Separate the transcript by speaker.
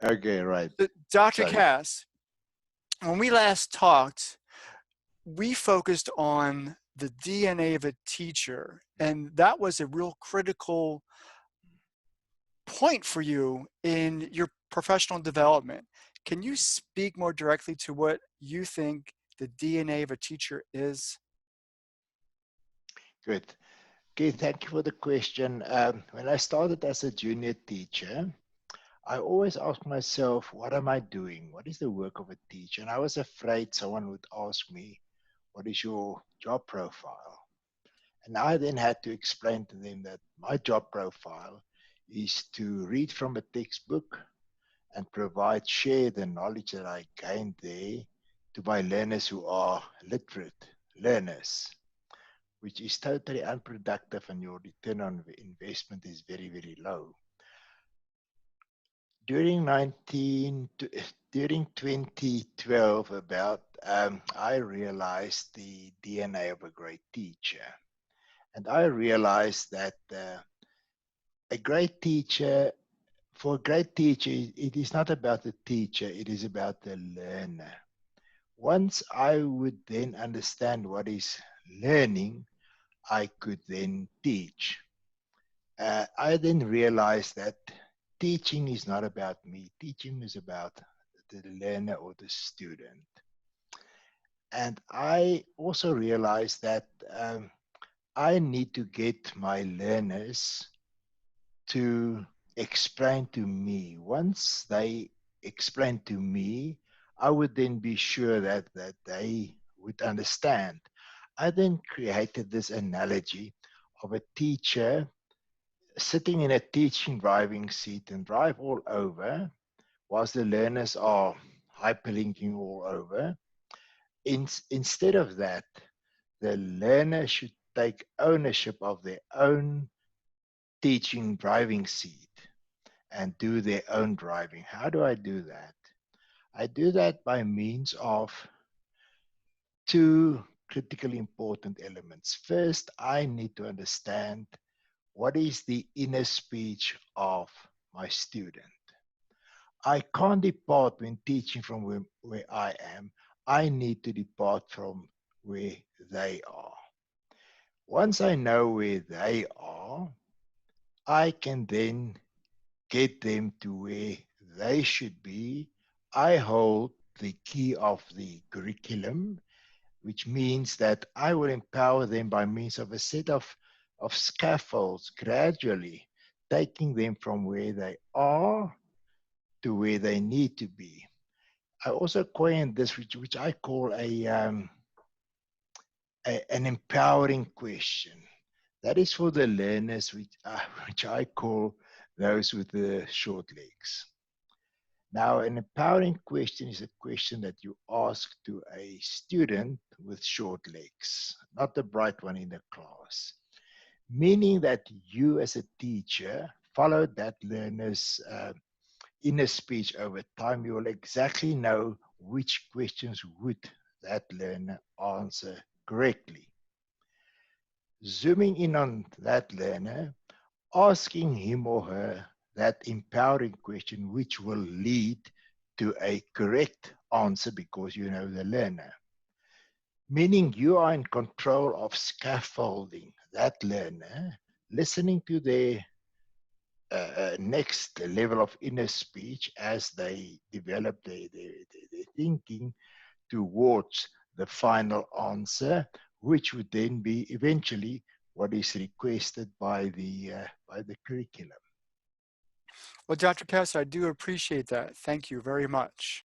Speaker 1: Okay, right.
Speaker 2: Dr.
Speaker 1: Sorry.
Speaker 2: Cas, when we last talked, we focused on the DNA of a teacher, and that was a real critical point for you in your professional development. Can you speak more directly to what you think the DNA of a teacher is?
Speaker 1: Good. Okay, thank you for the question. When I started as a junior teacher, I always asked myself, what am I doing? What is the work of a teacher? And I was afraid someone would ask me, what is your job profile? And I then had to explain to them that my job profile is to read from a textbook and share the knowledge that I gained there to my learners who are literate learners, which is totally unproductive and your return on investment is very, very low. During 2012, I realized the DNA of a great teacher. And I realized that a great teacher, for a great teacher, it is not about the teacher, it is about the learner. Once I would then understand what is learning, I could then teach. I then realized that teaching is not about me. Teaching is about the learner or the student. And I also realized that I need to get my learners to explain to me. Once they explain to me, I would then be sure that they would understand. I then created this analogy of a teacher sitting in a teaching driving seat and drive all over whilst the learners are hyperlinking all over. Instead of that, the learner should take ownership of their own teaching driving seat and do their own driving. How do I do that? I do that by means of two critically important elements. First, I need to understand what is the inner speech of my student. I can't depart when teaching from where I am. I need to depart from where they are. Once I know where they are, I can then get them to where they should be. I hold the key of the curriculum, which means that I will empower them by means of a set of scaffolds, gradually taking them from where they are to where they need to be. I also coined this, which I call an empowering question. That is for the learners, which I call those with the short legs. Now, an empowering question is a question that you ask to a student with short legs, not the bright one in the class, meaning that you as a teacher follow that learner's inner speech over time. You will exactly know which questions would that learner answer correctly. Zooming in on that learner, asking him or her that empowering question, which will lead to a correct answer because you know the learner. Meaning you are in control of scaffolding that learner, listening to their next level of inner speech as they develop their thinking towards the final answer, which would then be eventually what is requested by the curriculum.
Speaker 2: Well, Dr. Cas, I do appreciate that. Thank you very much.